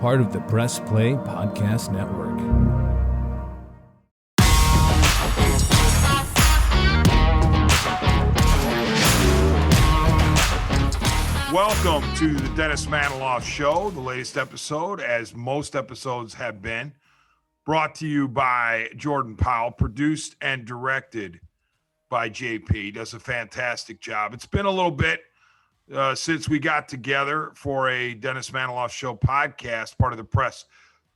part of the Press Play Podcast Network. Welcome to the Dennis Manoloff Show, the latest episode, as most episodes have been, brought to you by Jordan Powell, produced and directed by JP. He does a fantastic job. It's been a little bit since we got together for a Dennis Manoloff Show podcast, part of the Press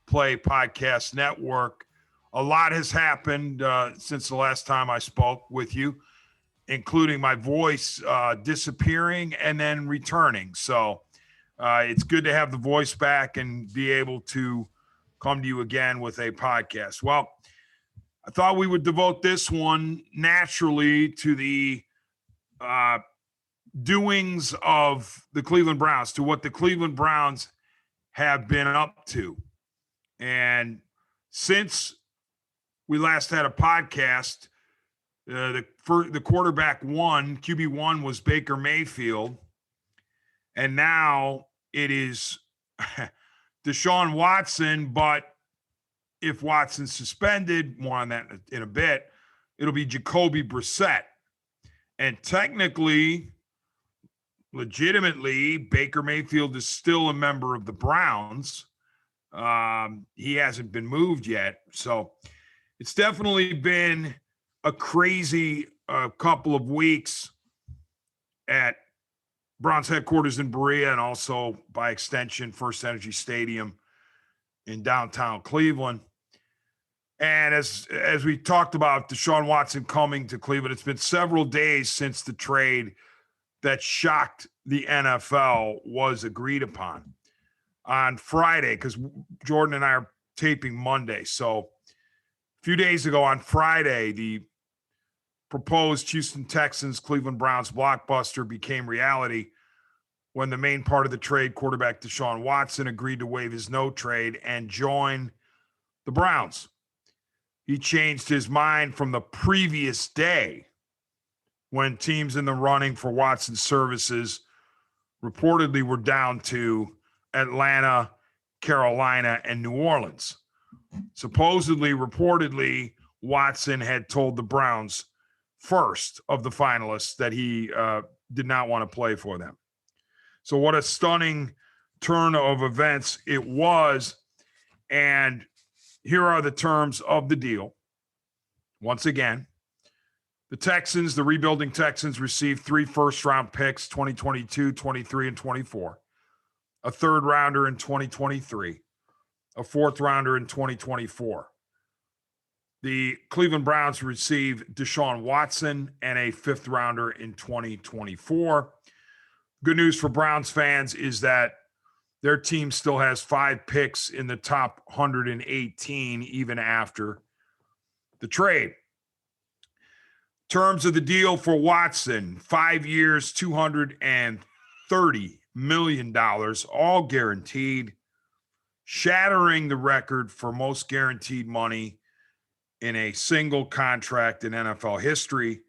Play Podcast Network. A lot has happened since the last time I spoke with you, including my voice disappearing and then returning. So it's good to have the voice back and be able to come to you again with a podcast. Well, I thought we would devote this one naturally to the doings of the Cleveland Browns, to what the Cleveland Browns have been up to. And since we last had a podcast, the quarterback one, QB1 was Baker Mayfield. And now it is Deshaun Watson, but if Watson's suspended, more on that in a bit, it'll be Jacoby Brissett. And technically, legitimately, Baker Mayfield is still a member of the Browns. He hasn't been moved yet. So it's definitely been a crazy couple of weeks at Browns headquarters in Berea, and also by extension, First Energy Stadium in downtown Cleveland. And as we talked about Deshaun Watson coming to Cleveland, it's been several days since the trade that shocked the NFL was agreed upon on Friday, because Jordan and I are taping Monday. So a few days ago on Friday, the proposed Houston Texans, Cleveland Browns blockbuster became reality when the main part of the trade, quarterback Deshaun Watson, agreed to waive his no trade and join the Browns. He changed his mind from the previous day when teams in the running for Watson's services reportedly were down to Atlanta, Carolina, and New Orleans. Supposedly, reportedly, Watson had told the Browns first of the finalists that he did not want to play for them. So what a stunning turn of events it was. And here are the terms of the deal. Once again, the Texans, the rebuilding Texans, received 3 first-round picks, 2022, 23, and 24, a third-rounder in 2023, a fourth-rounder in 2024. The Cleveland Browns received Deshaun Watson and a fifth-rounder in 2024. Good news for Browns fans is that their team still has 5 picks in the top 118 even after the trade. Terms of the deal for Watson: 5 years, $230 million, all guaranteed, shattering the record for most guaranteed money in a single contract in NFL history.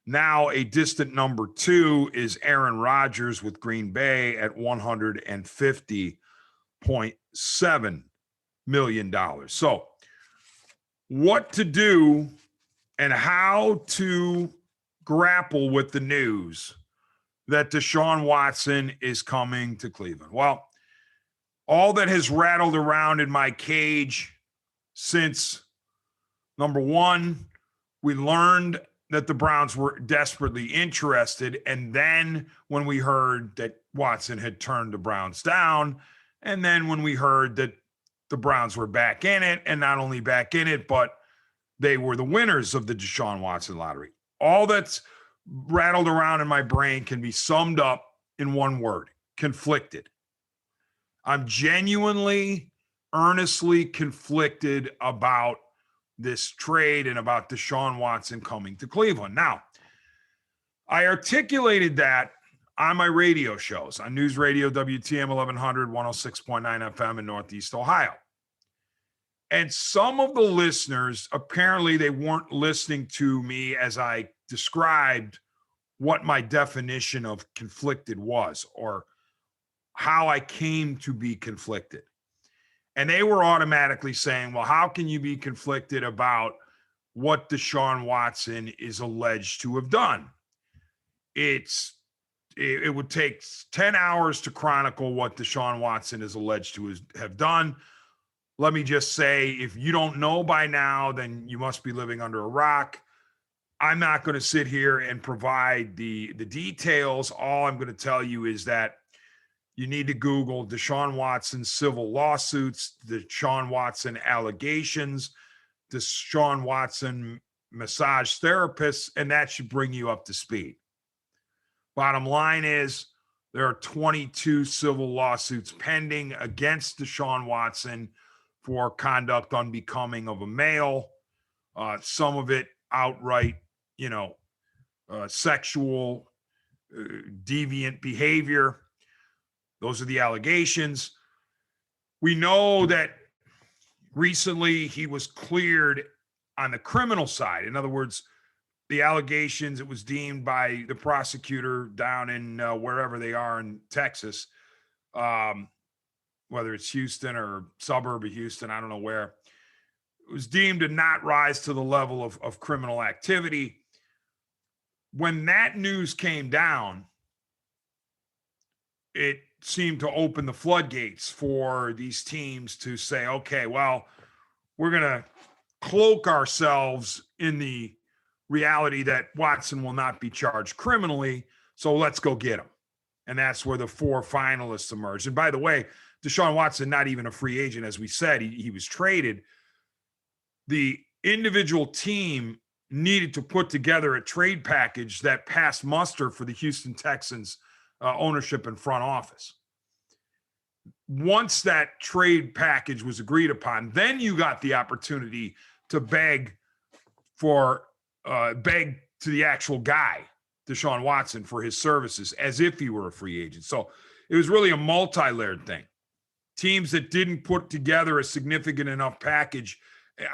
Now a distant number 2 is Aaron Rodgers with Green Bay at $150.7 million. So what to do and how to grapple with the news that Deshaun Watson is coming to Cleveland? Well, all that has rattled around in my cage since, number one, we learned that the Browns were desperately interested, and then when we heard that Watson had turned the Browns down, and then when we heard that the Browns were back in it, and not only back in it, but they were the winners of the Deshaun Watson lottery. All that's rattled around in my brain can be summed up in one word: conflicted. I'm genuinely, earnestly conflicted about this trade and about Deshaun Watson coming to Cleveland. Now, I articulated that on my radio shows, on News Radio, WTM 1100, 106.9 FM in Northeast Ohio. And some of the listeners, apparently they weren't listening to me as I described what my definition of conflicted was, or how I came to be conflicted. And they were automatically saying, well, how can you be conflicted about what Deshaun Watson is alleged to have done? It would take 10 hours to chronicle what Deshaun Watson is alleged to have done. Let me just say, if you don't know by now, then you must be living under a rock. I'm not going to sit here and provide the details. All I'm going to tell you is that you need to Google Deshaun Watson civil lawsuits, Deshaun Watson allegations, Deshaun Watson massage therapists, and that should bring you up to speed. Bottom line is there are 22 civil lawsuits pending against Deshaun Watson for conduct unbecoming of a male. Some of it outright, sexual, deviant behavior. Those are the allegations. We know that recently he was cleared on the criminal side. In other words, the allegations, it was deemed by the prosecutor down in wherever they are in Texas, whether it's Houston or suburb of Houston, I don't know where, it was deemed to not rise to the level of criminal activity. When that news came down, it seemed to open the floodgates for these teams to say, okay, well, we're going to cloak ourselves in the reality that Watson will not be charged criminally, so let's go get him. And that's where the 4 finalists emerged. And by the way, Deshaun Watson, not even a free agent, as we said, he was traded. The individual team needed to put together a trade package that passed muster for the Houston Texans ownership and front office. Once that trade package was agreed upon, then you got the opportunity to beg to the actual guy, Deshaun Watson, for his services as if he were a free agent. So it was really a multi-layered thing. Teams that didn't put together a significant enough package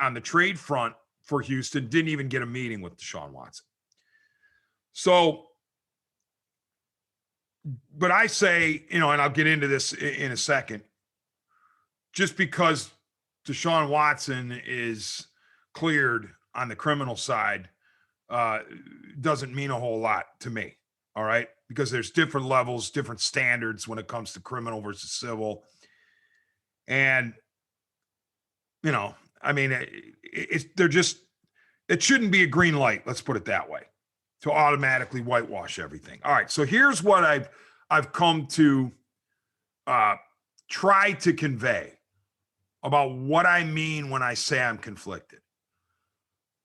on the trade front for Houston didn't even get a meeting with Deshaun Watson. So, but I say, and I'll get into this in a second, just because Deshaun Watson is cleared on the criminal side doesn't mean a whole lot to me. All right. Because there's different levels, different standards when it comes to criminal versus civil. And, it shouldn't be a green light. Let's put it that way, to automatically whitewash everything. All right. So here's what I've come to try to convey about what I mean when I say I'm conflicted.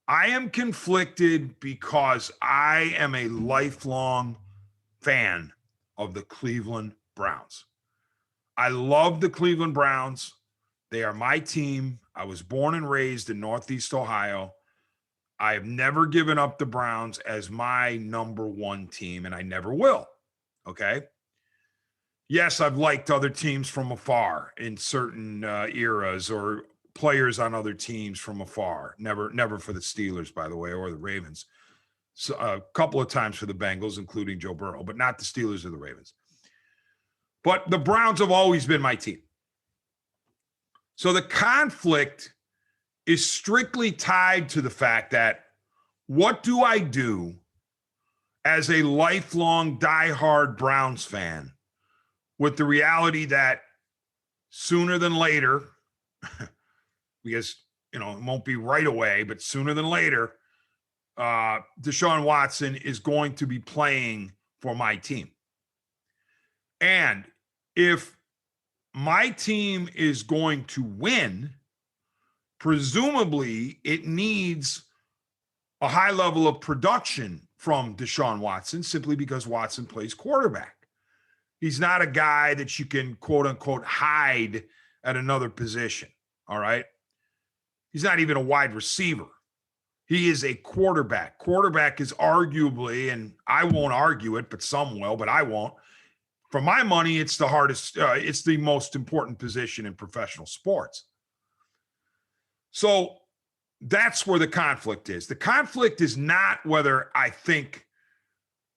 I am conflicted because I am a lifelong fan of the Cleveland Browns. I love the Cleveland Browns. They are my team. I was born and raised in Northeast Ohio. I have never given up the Browns as my number one team, and I never will. Okay? Yes, I've liked other teams from afar in certain eras, or players on other teams from afar. Never for the Steelers, by the way, or the Ravens. So a couple of times for the Bengals, including Joe Burrow, but not the Steelers or the Ravens. But the Browns have always been my team. So the conflict is strictly tied to the fact that what do I do as a lifelong diehard Browns fan with the reality that sooner than later, because, it won't be right away, but sooner than later, Deshaun Watson is going to be playing for my team. And if my team is going to win, presumably it needs a high level of production from Deshaun Watson, simply because Watson plays quarterback. He's not a guy that you can, quote unquote, hide at another position. All right. He's not even a wide receiver. He is a quarterback. Quarterback is arguably, and I won't argue it, but some will, but I won't. For my money, it's the hardest, it's the most important position in professional sports. So that's where the conflict is. The conflict is not whether I think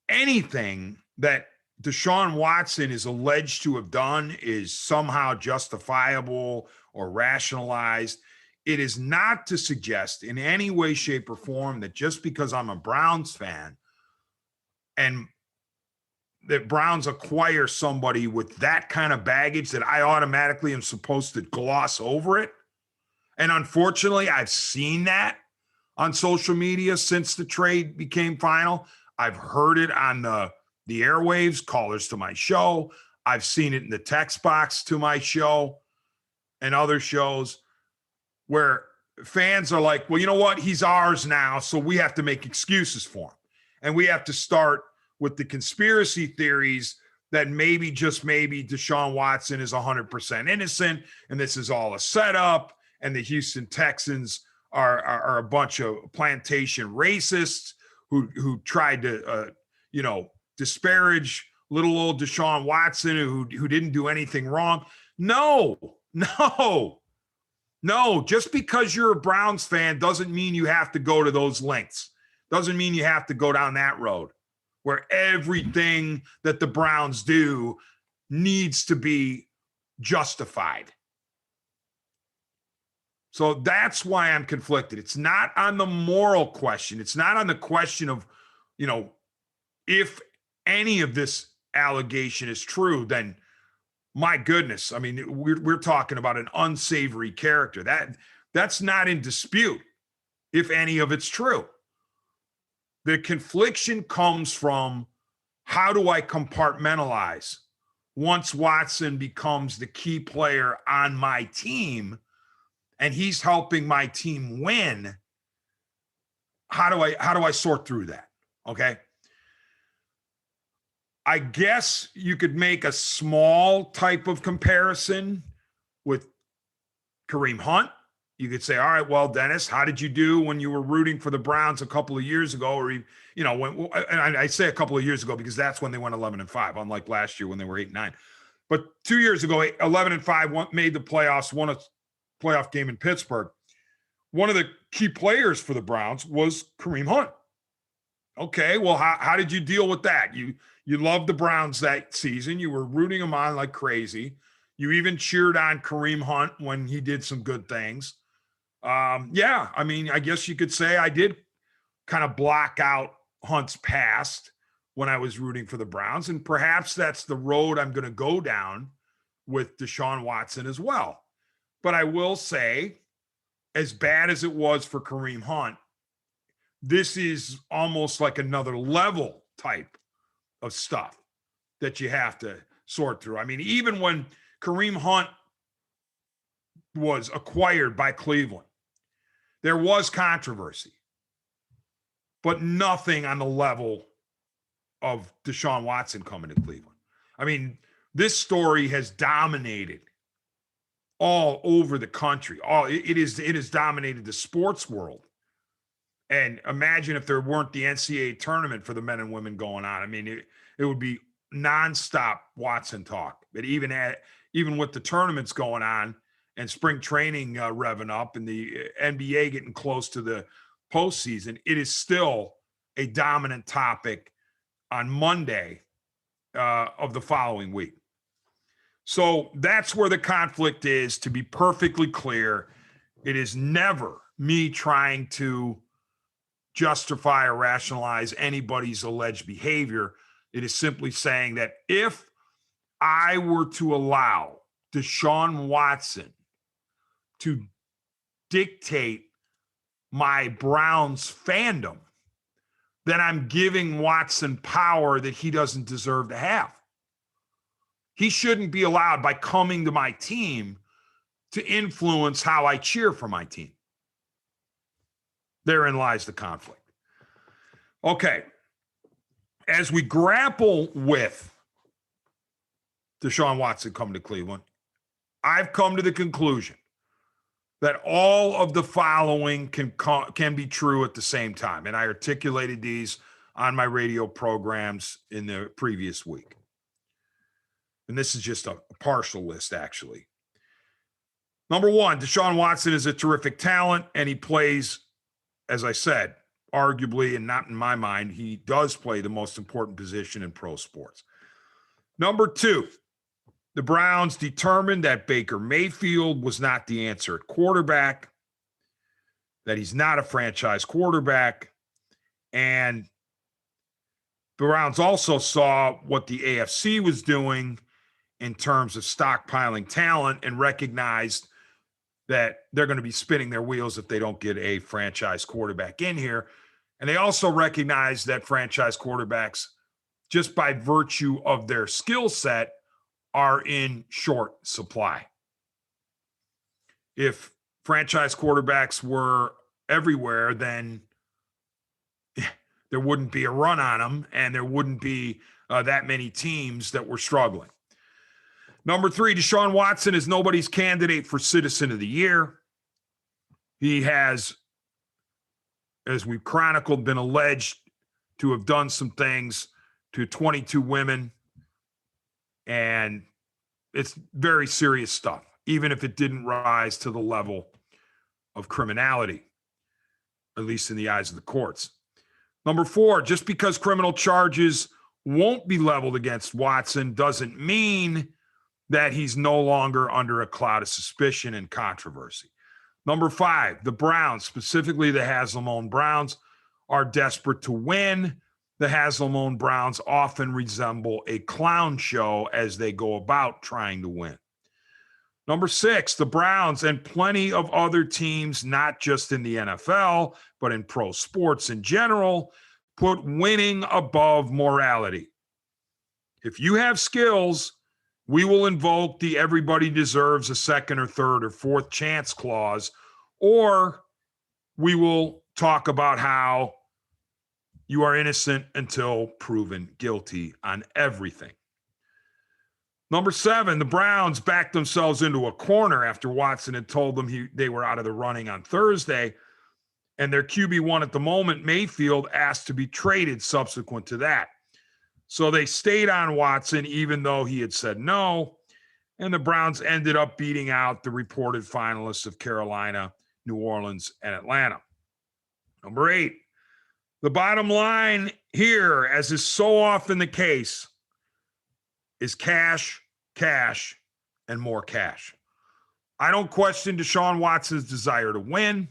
anything that Deshaun Watson is alleged to have done is somehow justifiable or rationalized. It is not to suggest in any way, shape, or form that just because I'm a Browns fan and that Browns acquire somebody with that kind of baggage that I automatically am supposed to gloss over it. And unfortunately, I've seen that on social media since the trade became final. I've heard it on the airwaves, callers to my show. I've seen it in the text box to my show and other shows where fans are like, well, you know what? He's ours now, so we have to make excuses for him. And we have to start with the conspiracy theories that maybe, just maybe, Deshaun Watson is 100% innocent and this is all a setup and the Houston Texans are a bunch of plantation racists who tried to, disparage little old Deshaun Watson who didn't do anything wrong. No. Just because you're a Browns fan doesn't mean you have to go to those lengths. Doesn't mean you have to go down that road where everything that the Browns do needs to be justified. So that's why I'm conflicted. It's not on the moral question. It's not on the question of, if any of this allegation is true, then my goodness, I mean, we're talking about an unsavory character. That's not in dispute if any of it's true. The confliction comes from, how do I compartmentalize once Watson becomes the key player on my team and he's helping my team win? How do I sort through that? Okay. I guess you could make a small type of comparison with Kareem Hunt. You could say, all right, well, Dennis, how did you do when you were rooting for the Browns a couple of years ago? Or, and I say a couple of years ago because that's when they went 11-5, unlike last year when they were 8-9. But 2 years ago, 11-5, made the playoffs, won a playoff game in Pittsburgh. One of the key players for the Browns was Kareem Hunt. Okay, well, how did you deal with that? You loved the Browns that season. You were rooting them on like crazy. You even cheered on Kareem Hunt when he did some good things. Yeah, I mean, I guess you could say I did kind of block out Hunt's past when I was rooting for the Browns, and perhaps that's the road I'm going to go down with Deshaun Watson as well. But I will say, as bad as it was for Kareem Hunt, this is almost like another level type of stuff that you have to sort through. I mean, even when Kareem Hunt was acquired by Cleveland, there was controversy, but nothing on the level of Deshaun Watson coming to Cleveland. I mean, this story has dominated all over the country. It has dominated the sports world. And imagine if there weren't the NCAA tournament for the men and women going on. I mean, it would be nonstop Watson talk. But even with the tournaments going on and spring training revving up and the NBA getting close to the postseason, it is still a dominant topic on Monday of the following week. So that's where the conflict is. To be perfectly clear, it is never me trying to justify or rationalize anybody's alleged behavior. It is simply saying that if I were to allow Deshaun Watson to dictate my Browns fandom, then I'm giving Watson power that he doesn't deserve to have. He shouldn't be allowed, by coming to my team, to influence how I cheer for my team. Therein lies the conflict. Okay. As we grapple with Deshaun Watson coming to Cleveland, I've come to the conclusion that all of the following can be true at the same time. And I articulated these on my radio programs in the previous week. And this is just a partial list, actually. Number one, Deshaun Watson is a terrific talent, and he plays, as I said, arguably, and not in my mind, he does play the most important position in pro sports. Number 2, the Browns determined that Baker Mayfield was not the answer at quarterback, that he's not a franchise quarterback, and the Browns also saw what the AFC was doing in terms of stockpiling talent and recognized that they're going to be spinning their wheels if they don't get a franchise quarterback in here. And they also recognize that franchise quarterbacks, just by virtue of their skill set, are in short supply. If franchise quarterbacks were everywhere, then there wouldn't be a run on them, and there wouldn't be that many teams that were struggling. Number 3, Deshaun Watson is nobody's candidate for Citizen of the Year. He has, as we've chronicled, been alleged to have done some things to 22 women, and it's very serious stuff, even if it didn't rise to the level of criminality, at least in the eyes of the courts. Number 4, just because criminal charges won't be leveled against Watson doesn't mean that he's no longer under a cloud of suspicion and controversy. Number 5, the Browns, specifically the Haslamone Browns, are desperate to win. The Haslamone Browns often resemble a clown show as they go about trying to win. Number 6, the Browns and plenty of other teams, not just in the NFL, but in pro sports in general, put winning above morality. If you have skills, we will invoke the everybody deserves a second or third or fourth chance clause, or we will talk about how you are innocent until proven guilty on everything. Number 7, the Browns backed themselves into a corner after Watson had told them they were out of the running on Thursday, and their QB1 at the moment, Mayfield, asked to be traded subsequent to that. So they stayed on Watson even though he had said no, and the Browns ended up beating out the reported finalists of Carolina, New Orleans, and Atlanta. Number 8, the bottom line here, as is so often the case, is cash, cash, and more cash. I don't question Deshaun Watson's desire to win,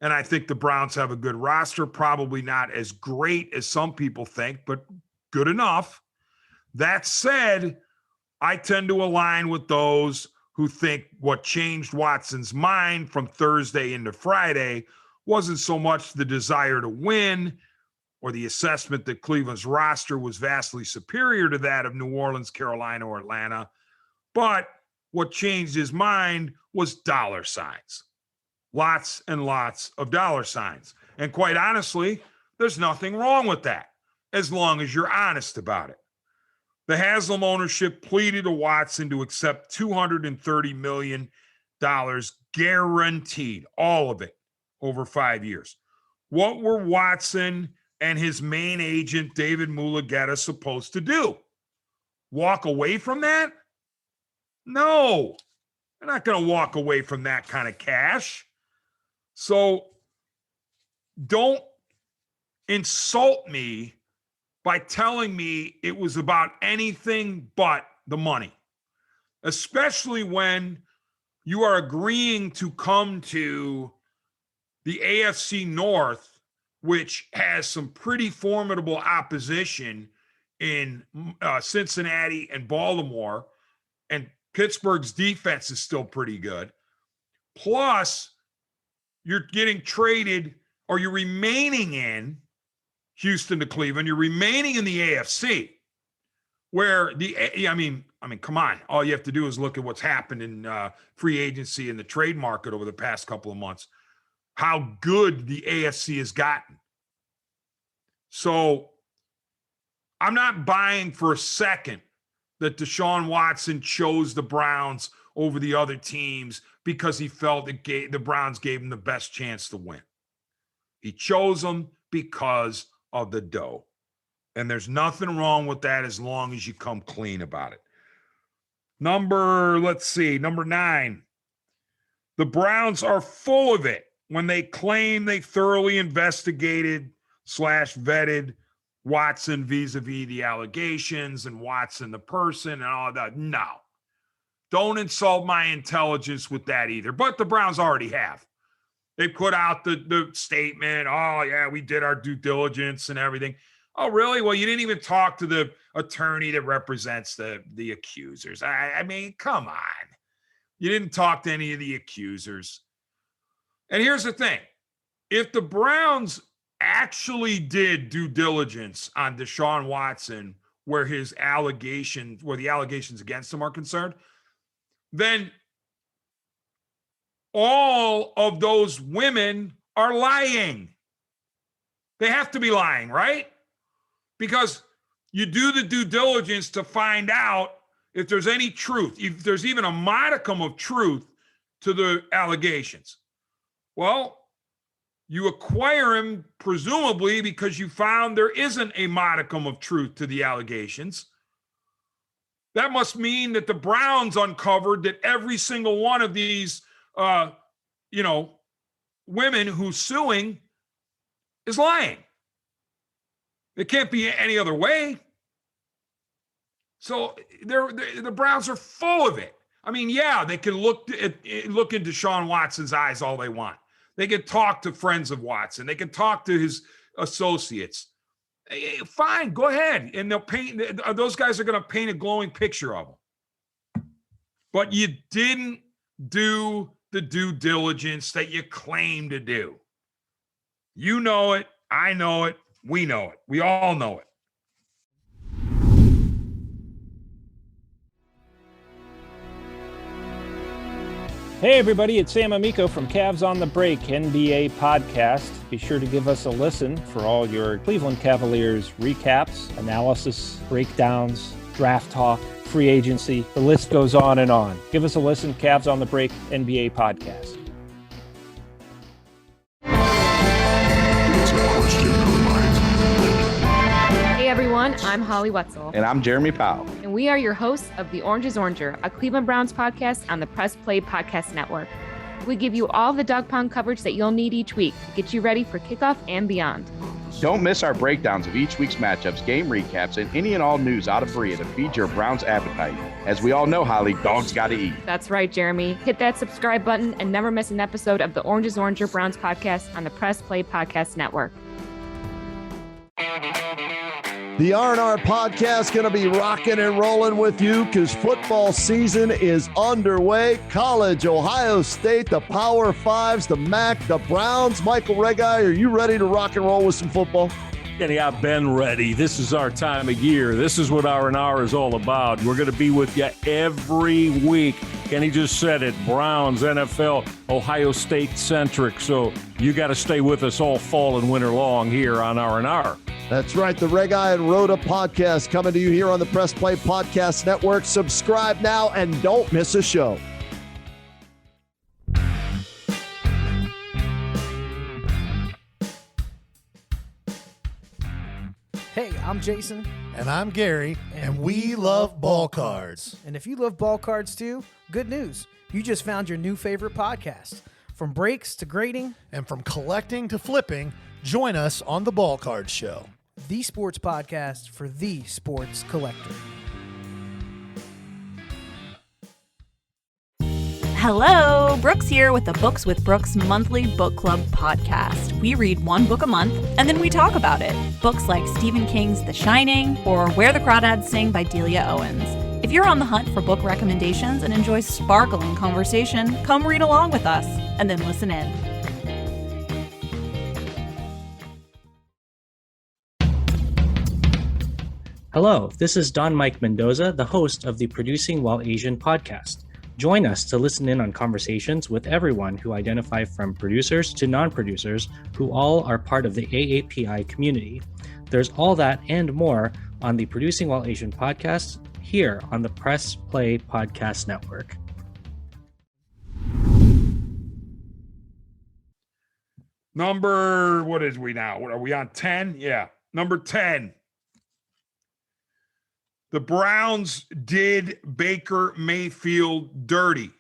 and I think the Browns have a good roster, probably not as great as some people think, but good enough. That said, I tend to align with those who think what changed Watson's mind from Thursday into Friday wasn't so much the desire to win or the assessment that Cleveland's roster was vastly superior to that of New Orleans, Carolina, or Atlanta, but what changed his mind was dollar signs. Lots and lots of dollar signs. And quite honestly, there's nothing wrong with that, as long as you're honest about it. The Haslam ownership pleaded to Watson to accept $230 million guaranteed, all of it, over 5 years. What were Watson and his main agent, David Mulugheta, supposed to do? Walk away from that? No, they're not going to walk away from that kind of cash. So don't insult me by telling me it was about anything but the money, especially when you are agreeing to come to the AFC North, which has some pretty formidable opposition in Cincinnati and Baltimore, and Pittsburgh's defense is still pretty good. Plus, you're getting traded, or you're remaining in Houston to Cleveland. You're remaining in the AFC, where I mean, come on. All you have to do is look at what's happened in free agency and the trade market over the past couple of months, how good the AFC has gotten. So I'm not buying for a second that Deshaun Watson chose the Browns over the other teams because he felt the Browns gave him the best chance to win. He chose them because of the dough. And there's nothing wrong with that as long as you come clean about it. Number 9. The Browns are full of it when they claim they thoroughly investigated / vetted Watson vis-a-vis the allegations and Watson the person and all that. No. Don't insult my intelligence with that either. But the Browns already have. They put out the statement, oh, yeah, we did our due diligence and everything. Oh, really? Well, you didn't even talk to the attorney that represents the accusers. I mean, come on. You didn't talk to any of the accusers. And here's the thing. If the Browns actually did due diligence on Deshaun Watson where the allegations against him are concerned, then all of those women are lying. They have to be lying, right? Because you do the due diligence to find out if there's any truth, if there's even a modicum of truth to the allegations. Well, you acquire him presumably because you found there isn't a modicum of truth to the allegations. That must mean that the Browns uncovered that every single one of these, women who's suing is lying. It can't be any other way. So the Browns are full of it. I mean, yeah, they can look into Deshaun Watson's eyes all they want. They can talk to friends of Watson. They can talk to his associates. Fine, go ahead. And those guys are going to paint a glowing picture of them. But you didn't do the due diligence that you claim to do. You know it. I know it. We know it. We all know it. Hey everybody, it's Sam Amico from Cavs on the Break NBA podcast. Be sure to give us a listen for all your Cleveland Cavaliers recaps, analysis, breakdowns, draft talk, free agency. The list goes on and on. Give us a listen, Cavs on the Break NBA podcast. Hey everyone, I'm Holly Wetzel. And I'm Jeremy Powell. And we are your hosts of The Orange is Oranger, a Cleveland Browns podcast on the Press Play Podcast Network. We give you all the Dog Pound coverage that you'll need each week to get you ready for kickoff and beyond. Don't miss our breakdowns of each week's matchups, game recaps, and any and all news out of Berea to feed your Browns appetite. As we all know, Holly, dogs gotta eat. That's right, Jeremy. Hit that subscribe button and never miss an episode of The Orange is Oranger Browns podcast on the Press Play Podcast Network. The R&R podcast going to be rocking and rolling with you because football season is underway. College, Ohio State, the Power Fives, the MAC, the Browns. Michael Regai, are you ready to rock and roll with some football? Kenny, I've been ready. This is our time of year. This is what R&R is all about. We're going to be with you every week. Kenny just said it. Browns, NFL, Ohio State centric. So you got to stay with us all fall and winter long here on R&R. That's right. The Regai and Rhoda podcast coming to you here on the Press Play Podcast Network. Subscribe now and don't miss a show. Hey, I'm Jason. And I'm Gary, and we love ball cards. And if you love ball cards too, good news. You just found your new favorite podcast. From breaks to grading. And from collecting to flipping, join us on the Ball Card Show. The sports podcast for the sports collector. Hello, Brooks here with the Books with Brooks monthly book club podcast. We read one book a month and then we talk about it. Books like Stephen King's The Shining or Where the Crawdads Sing by Delia Owens. If you're on the hunt for book recommendations and enjoy sparkling conversation, come read along with us and then listen in. Hello, this is Don Mike Mendoza, the host of the Producing While Asian podcast. Join us to listen in on conversations with everyone who identify from producers to non-producers who all are part of the AAPI community. There's all that and more on the Producing While Asian podcast here on the Press Play Podcast Network. Number, what is we now? What are we on 10? Yeah, number 10. The Browns did Baker Mayfield dirty.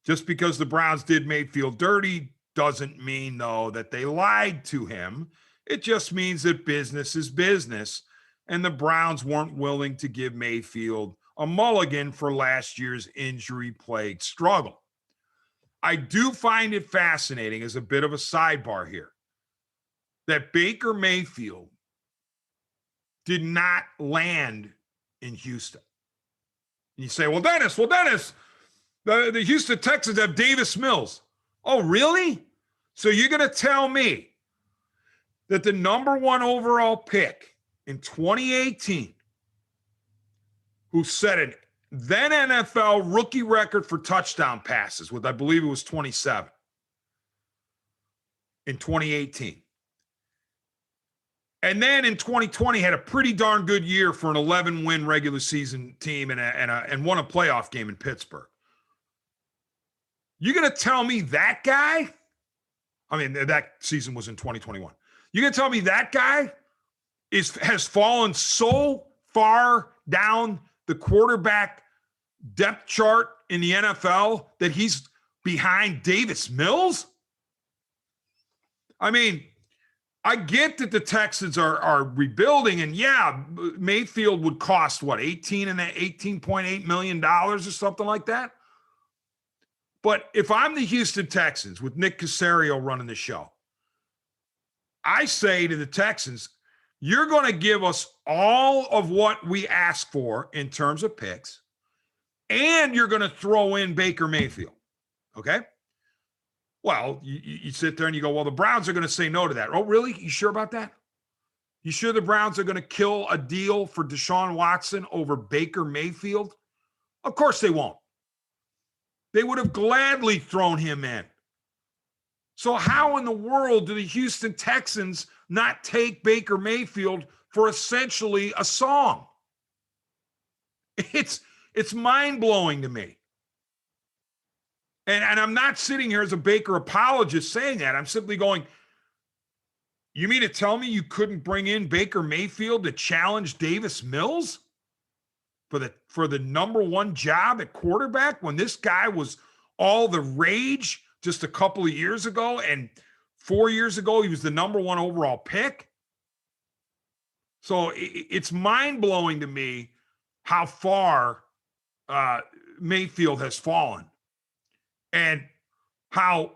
Just because the Browns did Mayfield dirty doesn't mean, though, that they lied to him. It just means that business is business, and the Browns weren't willing to give Mayfield a mulligan for last year's injury-plagued struggle. I do find it fascinating, as a bit of a sidebar here, that Baker Mayfield did not land in Houston. And you say, well, Dennis, the Houston Texans have Davis Mills. Oh, really? So you're going to tell me that the number 1 overall pick in 2018, who set an then NFL rookie record for touchdown passes with, I believe it was 27 in 2018. And then in 2020 had a pretty darn good year for an 11-win regular season team and won a playoff game in Pittsburgh. You're going to tell me that guy? I mean, that season was in 2021. You're going to tell me that guy has fallen so far down the quarterback depth chart in the NFL that he's behind Davis Mills? I mean, I get that the Texans are rebuilding, and yeah, Mayfield would cost what, $18.8 million or something like that. But if I'm the Houston Texans with Nick Caserio running the show, I say to the Texans, you're going to give us all of what we ask for in terms of picks, and you're going to throw in Baker Mayfield. Okay? Well, you sit there and you go, well, the Browns are going to say no to that. Oh, really? You sure about that? You sure the Browns are going to kill a deal for Deshaun Watson over Baker Mayfield? Of course they won't. They would have gladly thrown him in. So how in the world do the Houston Texans not take Baker Mayfield for essentially a song? It's mind-blowing to me. And I'm not sitting here as a Baker apologist saying that. I'm simply going, you mean to tell me you couldn't bring in Baker Mayfield to challenge Davis Mills for the number 1 job at quarterback when this guy was all the rage just a couple of years ago, and 4 years ago he was the number 1 overall pick? So it's mind-blowing to me how far Mayfield has fallen, and how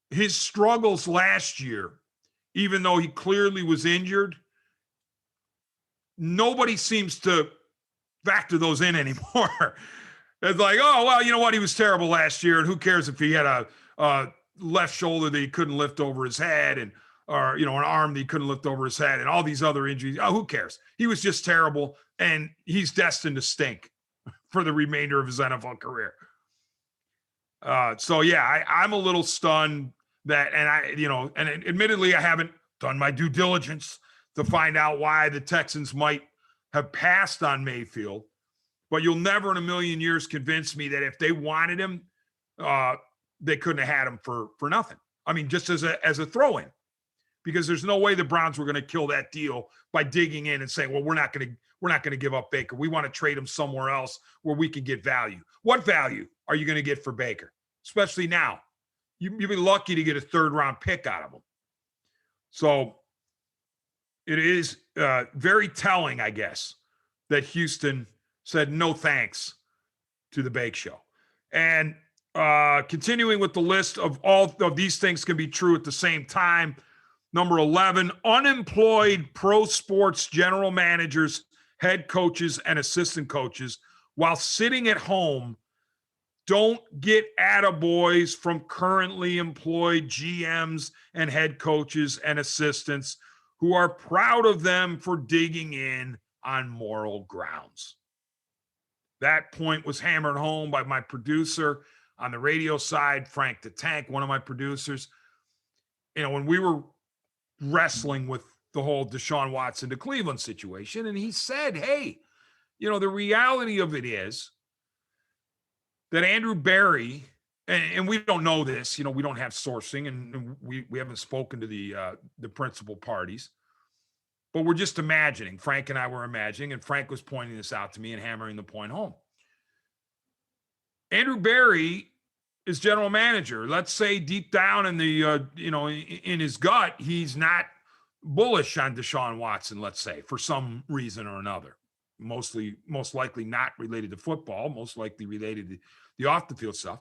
his struggles last year, even though he clearly was injured, nobody seems to factor those in anymore. It's like, oh, well, you know what? He was terrible last year, and who cares if he had a left shoulder that he couldn't lift over his head, or an arm that he couldn't lift over his head, and all these other injuries. Oh, who cares? He was just terrible, and he's destined to stink for the remainder of his NFL career. So yeah, I'm a little stunned that, and admittedly, I haven't done my due diligence to find out why the Texans might have passed on Mayfield, but you'll never in a million years convince me that if they wanted him, they couldn't have had him for nothing. I mean, just as a throw-in, because there's no way the Browns were going to kill that deal by digging in and saying, well, we're not going to give up Baker. We want to trade him somewhere else where we can get value. What value are you going to get for Baker? Especially now, you'd be lucky to get a 3rd-round pick out of him. So it is very telling, I guess, that Houston said no thanks to the Bake Show. And continuing with the list of all of these things can be true at the same time. Number 11, unemployed pro sports general managers, head coaches, and assistant coaches, while sitting at home, don't get attaboys from currently employed GMs and head coaches and assistants who are proud of them for digging in on moral grounds. That point was hammered home by my producer on the radio side, Frank the Tank, one of my producers. When we were wrestling with the whole Deshaun Watson to Cleveland situation, and he said, hey, the reality of it is that Andrew Berry, and we don't know this, we don't have sourcing, and we haven't spoken to the principal parties, but we're just imagining. Frank and I were imagining, and Frank was pointing this out to me and hammering the point home. Andrew Berry is general manager. Let's say deep down in the, in his gut, he's not bullish on Deshaun Watson, let's say, for some reason or another. Most likely not related to football, most likely related to the off the field stuff.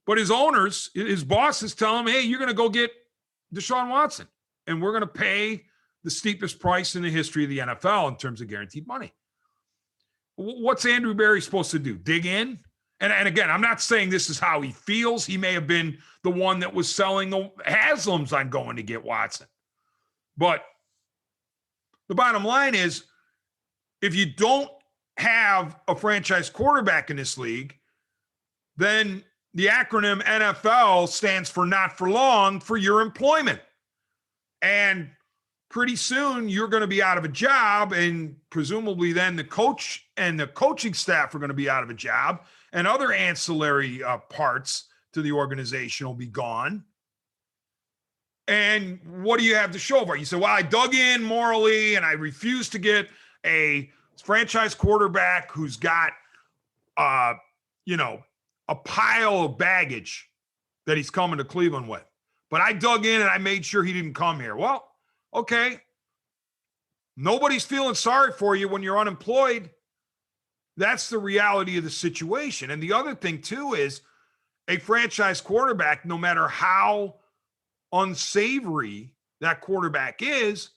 But his owners, his bosses tell him, hey, you're going to go get Deshaun Watson, and we're going to pay the steepest price in the history of the NFL in terms of guaranteed money. What's Andrew Berry supposed to do? Dig in? And again, I'm not saying this is how he feels. He may have been the one that was selling the Haslams on going to get Watson. But the bottom line is, if you don't have a franchise quarterback in this league, then the acronym NFL stands for not for long for your employment. And pretty soon you're going to be out of a job, and presumably then the coach and the coaching staff are going to be out of a job, and other ancillary parts to the organization will be gone. And what do you have to show for it? You say, well, I dug in morally and I refuse to get a franchise quarterback who's got, a pile of baggage that he's coming to Cleveland with. But I dug in and I made sure he didn't come here. Well, okay. Nobody's feeling sorry for you when you're unemployed. That's the reality of the situation. And the other thing, too, is a franchise quarterback, no matter how unsavory that quarterback is,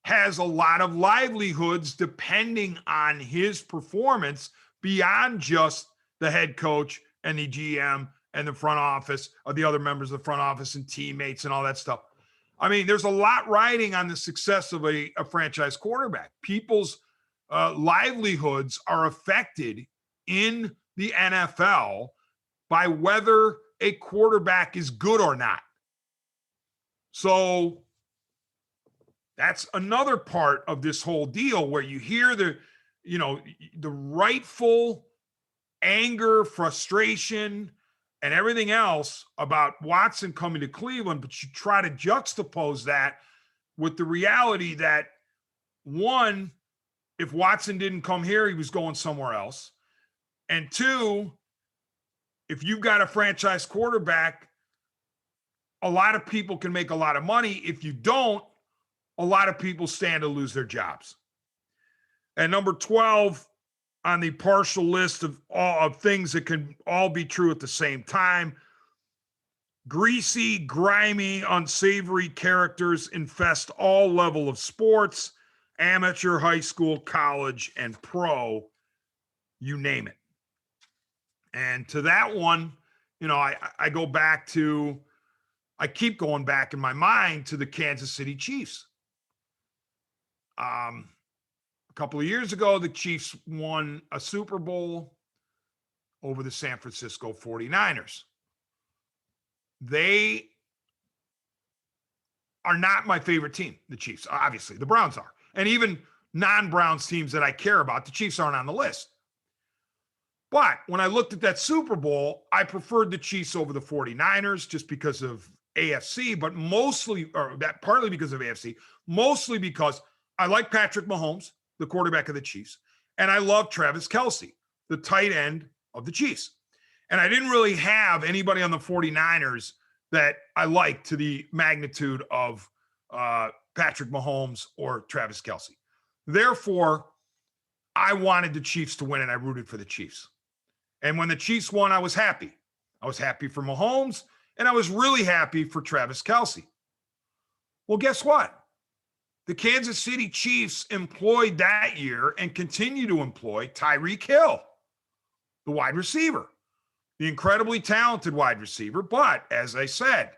has a lot of livelihoods depending on his performance beyond just the head coach and the GM and the front office, or the other members of the front office and teammates and all that stuff. I mean, there's a lot riding on the success of a franchise quarterback. People's livelihoods are affected in the NFL by whether a quarterback is good or not. So that's another part of this whole deal where you hear the rightful anger, frustration, and everything else about Watson coming to Cleveland, but you try to juxtapose that with the reality that, one, if Watson didn't come here, he was going somewhere else. And two, if you've got a franchise quarterback, a lot of people can make a lot of money. If you don't, a lot of people stand to lose their jobs. And number 12 on the partial list of things that can all be true at the same time: greasy, grimy, unsavory characters infest all level of sports, amateur, high school, college, and pro, you name it. And to that one, I go back to, I keep going back in my mind to the Kansas City Chiefs. A couple of years ago, the Chiefs won a Super Bowl over the San Francisco 49ers. They are not my favorite team, the Chiefs. Obviously, the Browns are. And even non-Browns teams that I care about, the Chiefs aren't on the list. But when I looked at that Super Bowl, I preferred the Chiefs over the 49ers just because of AFC, but partly because of AFC, mostly because I like Patrick Mahomes, the quarterback of the Chiefs, and I love Travis Kelce, the tight end of the Chiefs. And I didn't really have anybody on the 49ers that I liked to the magnitude of Patrick Mahomes or Travis Kelce. Therefore, I wanted the Chiefs to win, and I rooted for the Chiefs. And when the Chiefs won, I was happy. I was happy for Mahomes, and I was really happy for Travis Kelce. Well, guess what? The Kansas City Chiefs employed that year and continue to employ Tyreek Hill, the wide receiver, the incredibly talented wide receiver. But as I said,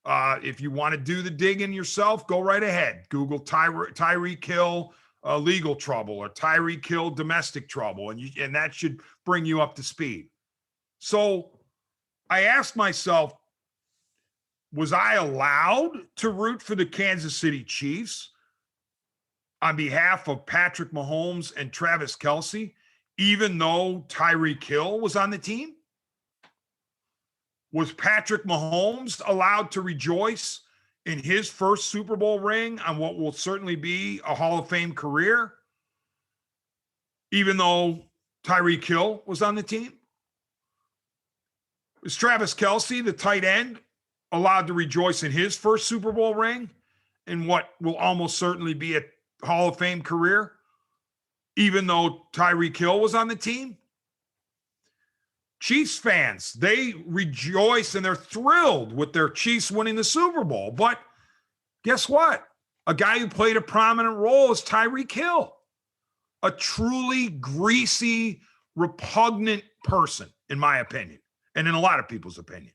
if you want to do the digging yourself, go right ahead. Google Tyreek Hill legal trouble or Tyreek Hill domestic trouble, and that should bring you up to speed. So I asked myself, was I allowed to root for the Kansas City Chiefs on behalf of Patrick Mahomes and Travis Kelce, even though Tyreek Hill was on the team? Was Patrick Mahomes allowed to rejoice in his first Super Bowl ring on what will certainly be a Hall of Fame career, even though Tyreek Hill was on the team? Was Travis Kelce, the tight end, allowed to rejoice in his first Super Bowl ring in what will almost certainly be a Hall of Fame career, even though Tyreek Hill was on the team. Chiefs fans, they rejoice and they're thrilled with their Chiefs winning the Super Bowl. But guess what? A guy who played a prominent role is Tyreek Hill, a truly greasy, repugnant person, in my opinion, and in a lot of people's opinion.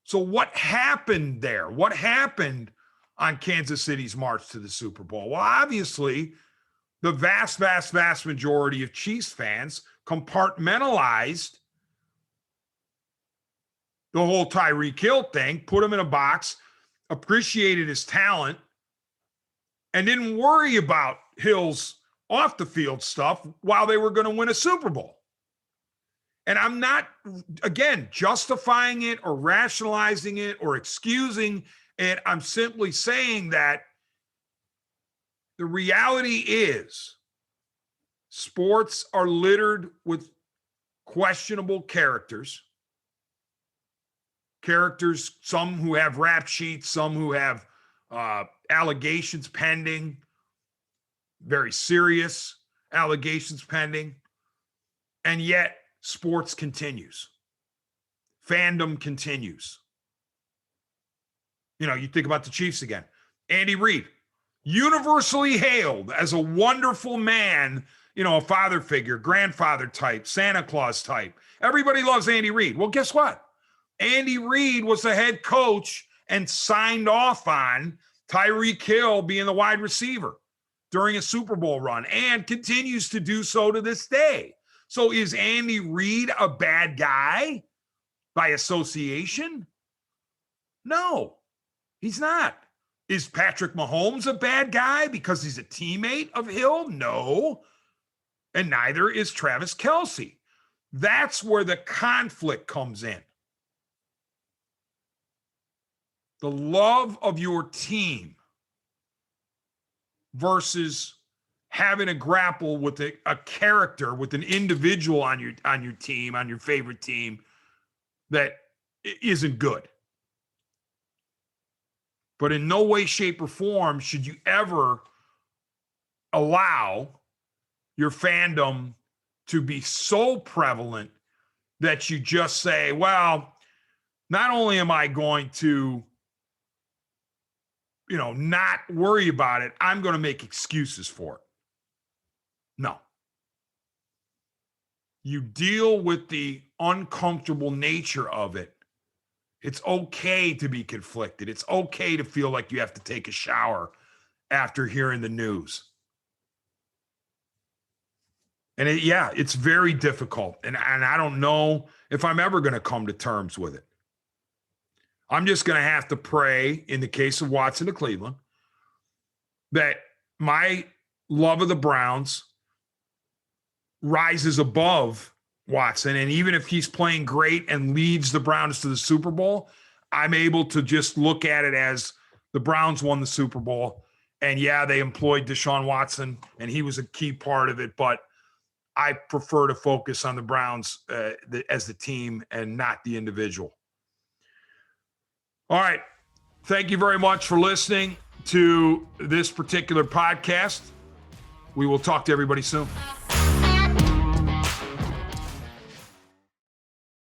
So what happened there? What happened on Kansas City's march to the Super Bowl? Well, obviously, the vast, vast, vast majority of Chiefs fans compartmentalized the whole Tyreek Hill thing, put him in a box, appreciated his talent, and didn't worry about Hill's off the field stuff while they were going to win a Super Bowl. And I'm not, again, justifying it or rationalizing it or excusing it. I'm simply saying that the reality is sports are littered with questionable characters, some who have rap sheets, some who have allegations pending, very serious allegations pending, and yet sports continues. Fandom continues. You know, you think about the Chiefs again. Andy Reid, universally hailed as a wonderful man, you know, a father figure, grandfather type, Santa Claus type. Everybody loves Andy Reid. Well, guess what? Andy Reid was the head coach and signed off on Tyreek Hill being the wide receiver during a Super Bowl run and continues to do so to this day. So is Andy Reid a bad guy by association? No, he's not. Is Patrick Mahomes a bad guy because he's a teammate of Hill? No. And neither is Travis Kelce. That's where the conflict comes in. The love of your team versus having to grapple with a character, with an individual on your team, on your favorite team, that isn't good. But in no way, shape, or form should you ever allow your fandom to be so prevalent that you just say, well, not only am I going to, you know, not worry about it, I'm going to make excuses for it. No. You deal with the uncomfortable nature of it. It's okay to be conflicted. It's okay to feel like you have to take a shower after hearing the news. And it's very difficult. And I don't know if I'm ever going to come to terms with it. I'm just going to have to pray, in the case of Watson to Cleveland, that my love of the Browns rises above Watson. And even if he's playing great and leads the Browns to the Super Bowl, I'm able to just look at it as the Browns won the Super Bowl. And yeah, they employed Deshaun Watson, and he was a key part of it. But I prefer to focus on the Browns as the team and not the individual. All right. Thank you very much for listening to this particular podcast. We will talk to everybody soon.